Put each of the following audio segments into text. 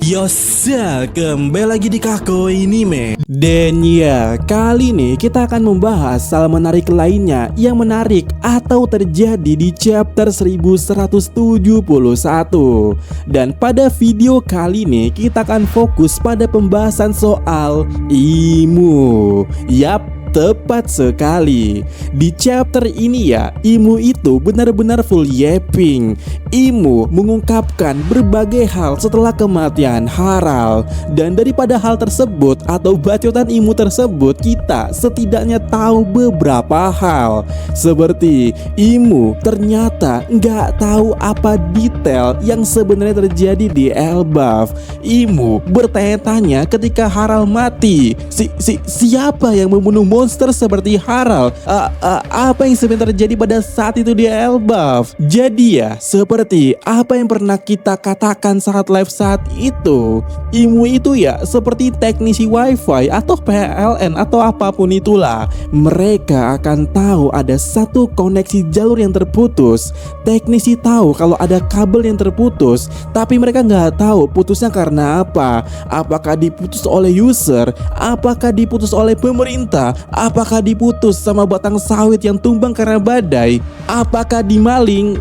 Yosa, kembali lagi di Kako Anime. Dan ya, kali ini kita akan membahas hal menarik lainnya yang menarik atau terjadi di chapter 1171. Dan pada video kali ini kita akan fokus pada pembahasan soal Imu. Yap, tepat sekali. Di chapter ini ya, Imu itu benar-benar full yapping. Imu mengungkapkan berbagai hal setelah kematian Harald. Dan daripada hal tersebut atau bacotan Imu tersebut, kita setidaknya tahu beberapa hal. Seperti Imu ternyata nggak tahu apa detail yang sebenarnya terjadi di Elbaf. Imu bertanya-tanya ketika Harald mati, siapa yang membunuh monster seperti Harald? Apa yang sebenarnya terjadi pada saat itu di Elbaf? Jadi ya, seperti apa yang pernah kita katakan saat live saat itu, Imu itu ya seperti teknisi wifi atau PLN atau apapun itulah. Mereka akan tahu ada satu koneksi jalur yang terputus. Teknisi tahu kalau ada kabel yang terputus, tapi mereka nggak tahu putusnya karena apa. Apakah diputus oleh user? Apakah diputus oleh pemerintah? Apakah diputus sama batang sawit yang tumbang karena badai? Apakah dimaling?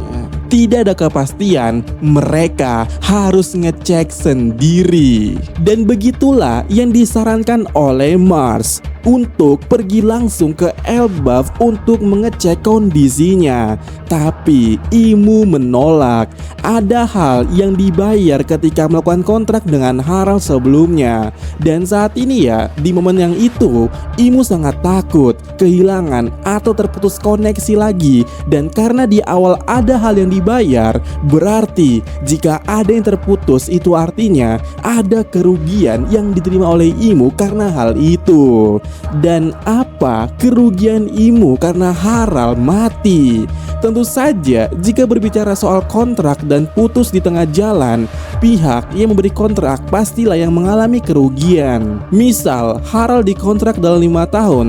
Tidak ada kepastian, mereka harus ngecek sendiri. Dan begitulah yang disarankan oleh Mars untuk pergi langsung ke Elbaf untuk mengecek kondisinya. Tapi Imu menolak. Ada hal yang dibayar ketika melakukan kontrak dengan Harald sebelumnya. Dan saat ini ya, di momen yang itu, Imu sangat takut kehilangan atau terputus koneksi lagi. Dan karena di awal ada hal yang dibayar, berarti jika ada yang terputus itu artinya ada kerugian yang diterima oleh Imu karena hal itu. Dan apa kerugian Imu karena Harald mati? Tentu saja jika berbicara soal kontrak dan putus di tengah jalan, pihak yang memberi kontrak pastilah yang mengalami kerugian. Misal Harald dikontrak dalam 5 tahun,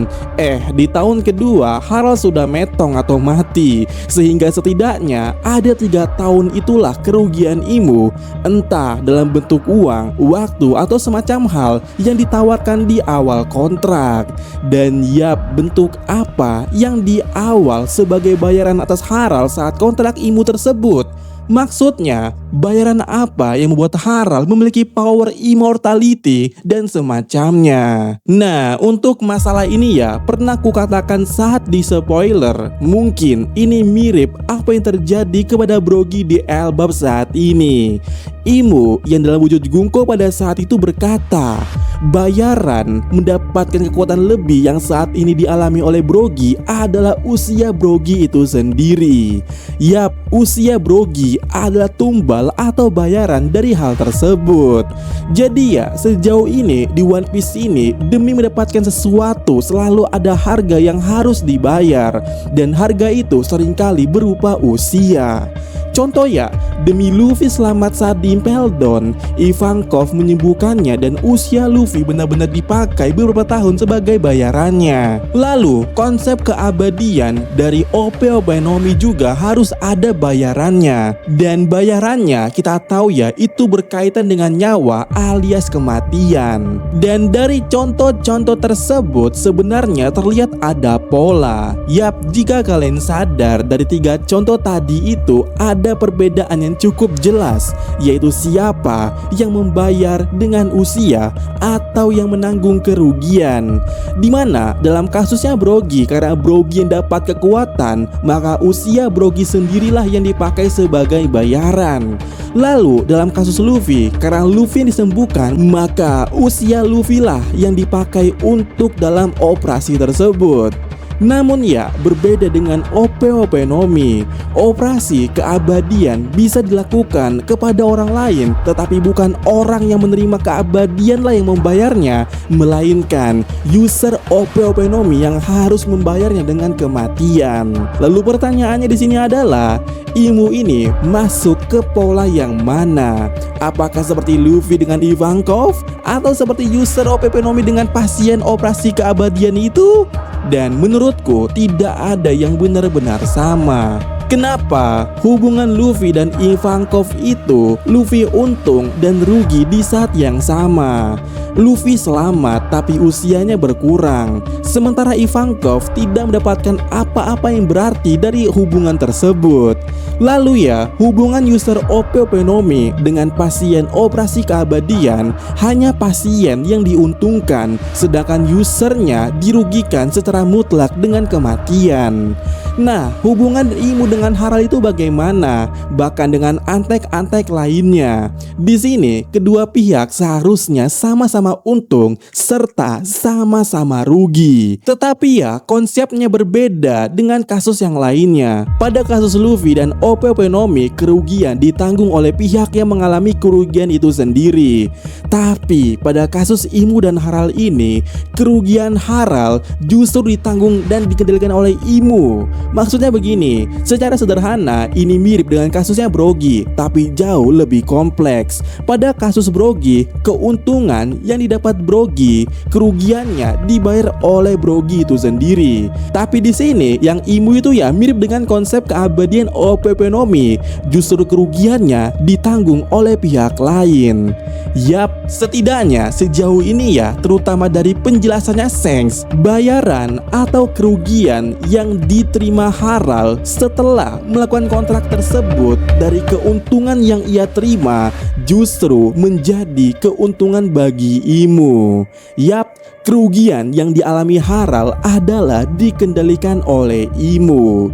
di tahun kedua Harald sudah metong atau mati. Sehingga setidaknya ada 3 tahun itulah kerugian Imu, entah dalam bentuk uang, waktu atau semacam hal yang ditawarkan di awal kontrak. Dan yap, bentuk apa yang di awal sebagai bayaran atas Harald saat kontrak Imu tersebut? Maksudnya, bayaran apa yang membuat Harald memiliki power immortality dan semacamnya. Nah, untuk masalah ini ya, pernah kukatakan saat di spoiler, mungkin ini mirip apa yang terjadi kepada Brogy di Elbaf saat ini. Imu yang dalam wujud Gungko pada saat itu berkata, bayaran mendapatkan kekuatan lebih yang saat ini dialami oleh Brogy adalah usia Brogy itu sendiri. Yap, usia Brogy adalah tumbal atau bayaran dari hal tersebut. Jadi ya, sejauh ini di One Piece ini, demi mendapatkan sesuatu selalu ada harga yang harus dibayar. Dan harga itu seringkali berupa usia. Contoh ya, demi Luffy selamat saat di Impel Down, Ivankov menyembuhkannya dan usia Luffy benar-benar dipakai beberapa tahun sebagai bayarannya. Lalu, konsep keabadian dari OP Nomi juga harus ada bayarannya. Dan bayarannya kita tahu ya, itu berkaitan dengan nyawa alias kematian. Dan dari contoh-contoh tersebut sebenarnya terlihat ada pola. Yap, jika kalian sadar dari 3 contoh tadi itu ada perbedaan yang cukup jelas, yaitu siapa yang membayar dengan usia atau yang menanggung kerugian. Dimana dalam kasusnya Brogy, karena Brogy yang dapat kekuatan, maka usia Brogy sendirilah yang dipakai sebagai bayaran. Lalu dalam kasus Luffy, karena Luffy yang disembuhkan, maka usia Luffy lah yang dipakai untuk dalam operasi tersebut. Namun ya, berbeda dengan OP Nomi, operasi keabadian bisa dilakukan kepada orang lain, tetapi bukan orang yang menerima keabadian lah yang membayarnya, melainkan user OP Nomi yang harus membayarnya dengan kematian. Lalu pertanyaannya di sini adalah, Imu ini masuk ke pola yang mana? Apakah seperti Luffy dengan Ivankov? Atau seperti user OP Nomi dengan pasien operasi keabadian itu? Dan menurutku tidak ada yang benar-benar sama. Kenapa hubungan Luffy dan Ivankov itu Luffy untung dan rugi di saat yang sama? Luffy selamat tapi usianya berkurang, sementara Ivankov tidak mendapatkan apa-apa yang berarti dari hubungan tersebut. Lalu ya, hubungan user OP Nomi dengan pasien operasi keabadian, hanya pasien yang diuntungkan, sedangkan usernya dirugikan secara mutlak dengan kematian. Nah, hubungan Imu dengan Haral itu bagaimana? Bahkan dengan antek-antek lainnya. Di sini kedua pihak seharusnya sama-sama untung serta sama-sama rugi. Tetapi ya, konsepnya berbeda dengan kasus yang lainnya. Pada kasus Luffy dan OP Nomi, kerugian ditanggung oleh pihak yang mengalami kerugian itu sendiri. Tapi pada kasus Imu dan Haral ini, kerugian Haral justru ditanggung dan dikendalikan oleh Imu. Maksudnya begini, secara sederhana ini mirip dengan kasusnya Brogy, tapi jauh lebih kompleks. Pada kasus Brogy, keuntungan yang didapat Brogy, kerugiannya dibayar oleh Brogy itu sendiri. Tapi di sini yang Imu itu ya mirip dengan konsep keabadian OP Nomi, justru kerugiannya ditanggung oleh pihak lain. Yap, setidaknya sejauh ini ya, terutama dari penjelasannya Shanks, bayaran atau kerugian yang diterima Haral setelah melakukan kontrak tersebut dari keuntungan yang ia terima justru menjadi keuntungan bagi Imu. Yap, kerugian yang dialami Haral adalah dikendalikan oleh Imu.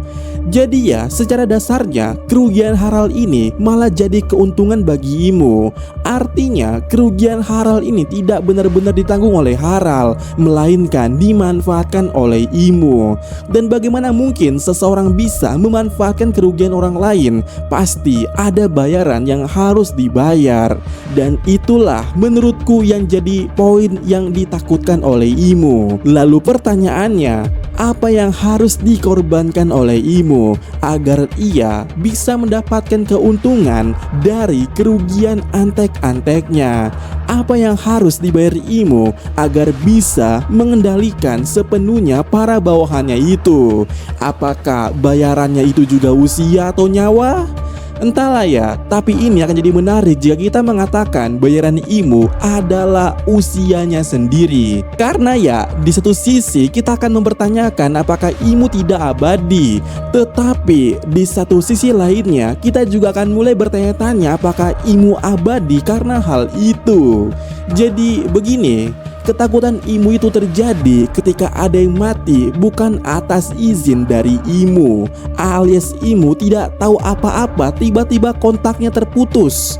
Jadi ya, secara dasarnya kerugian Haral ini malah jadi keuntungan bagi Imu. Artinya kerugian Haral ini tidak benar-benar ditanggung oleh Haral, melainkan dimanfaatkan oleh Imu. Dan bagaimana mungkin seseorang bisa memanfaatkan kerugian orang lain? Pasti ada bayaran yang harus dibayar. Dan itulah menurutku yang jadi poin yang ditakutkan oleh Imu. Lalu pertanyaannya, apa yang harus dikorbankan oleh Imu agar ia bisa mendapatkan keuntungan dari kerugian antek-anteknya? Apa yang harus dibayar Imu agar bisa mengendalikan sepenuhnya para bawahannya itu? Apakah bayarannya itu juga usia atau nyawa? Entahlah ya, tapi ini akan jadi menarik jika kita mengatakan bayaran Imu adalah usianya sendiri. Karena ya, di satu sisi kita akan mempertanyakan apakah Imu tidak abadi. Tetapi di satu sisi lainnya kita juga akan mulai bertanya-tanya apakah Imu abadi karena hal itu. Jadi begini, ketakutan Imu itu terjadi ketika ada yang mati bukan atas izin dari Imu, alias Imu tidak tahu apa-apa, tiba-tiba kontaknya terputus.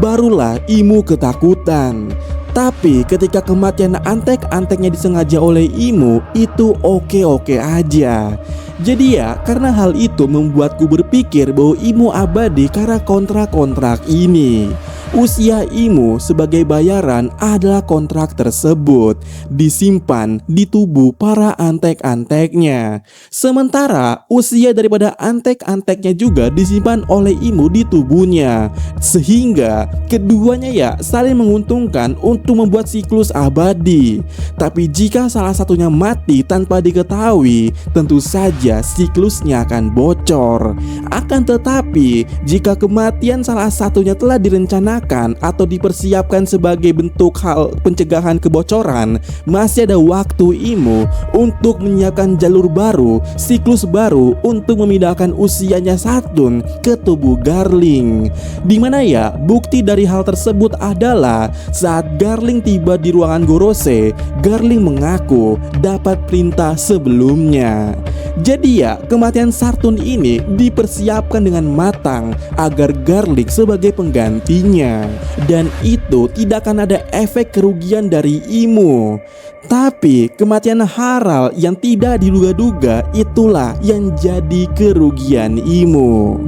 Barulah Imu ketakutan. Tapi ketika kematian antek-anteknya disengaja oleh Imu, itu oke-oke aja. Jadi ya, karena hal itu membuatku berpikir bahwa Imu abadi karena kontrak-kontrak ini. Usia Imu sebagai bayaran adalah kontrak tersebut disimpan di tubuh para antek-anteknya. Sementara usia daripada antek-anteknya juga disimpan oleh Imu di tubuhnya. Sehingga keduanya ya saling menguntungkan untuk membuat siklus abadi. Tapi jika salah satunya mati tanpa diketahui, tentu saja siklusnya akan bocor. Akan tetapi jika kematian salah satunya telah direncanakan atau dipersiapkan sebagai bentuk hal pencegahan kebocoran, masih ada waktu Imu untuk menyiapkan jalur baru, siklus baru untuk memindahkan usianya Saturn ke tubuh Garling. Dimana ya, bukti dari hal tersebut adalah saat Garling tiba di ruangan Gorose, Garling mengaku dapat perintah sebelumnya. Jadi ya, kematian Saturn ini dipersiapkan dengan matang agar Garling sebagai penggantinya. Dan itu tidak akan ada efek kerugian dari Imu. Tapi kematian Haral yang tidak diduga-duga itulah yang jadi kerugian Imu.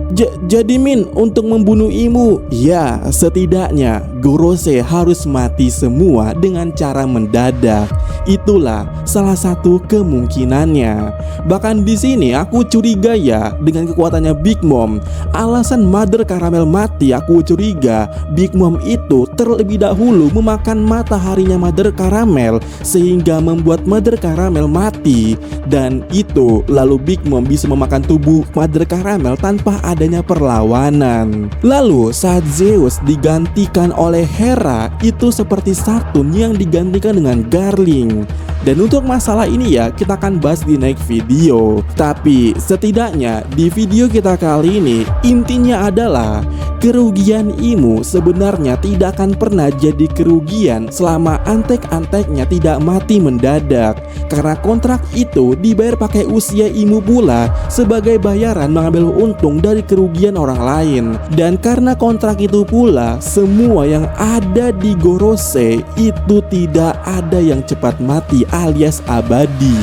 Jadi Min, untuk membunuh Imu, ya setidaknya Gorose harus mati semua dengan cara mendadak. Itulah salah satu kemungkinannya. Bahkan Dan di sini aku curiga ya dengan kekuatannya Big Mom. Alasan Mother Caramel mati, aku curiga Big Mom itu terlebih dahulu memakan mataharinya Mother Caramel sehingga membuat Mother Caramel mati. Dan itu lalu Big Mom bisa memakan tubuh Mother Caramel tanpa adanya perlawanan. Lalu saat Zeus digantikan oleh Hera, itu seperti Saturn yang digantikan dengan Garling. Dan untuk masalah ini ya kita akan bahas di next video. Tapi setidaknya di video kita kali ini intinya adalah kerugian Imu sebenarnya tidak akan pernah jadi kerugian selama antek-anteknya tidak mati mendadak. Karena kontrak itu dibayar pakai usia Imu pula sebagai bayaran mengambil untung dari kerugian orang lain. Dan karena kontrak itu pula semua yang ada di Gorose itu tidak ada yang cepat mati alias abadi.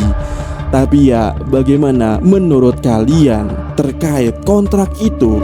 Tapi ya bagaimana menurut kalian terkait kontrak itu?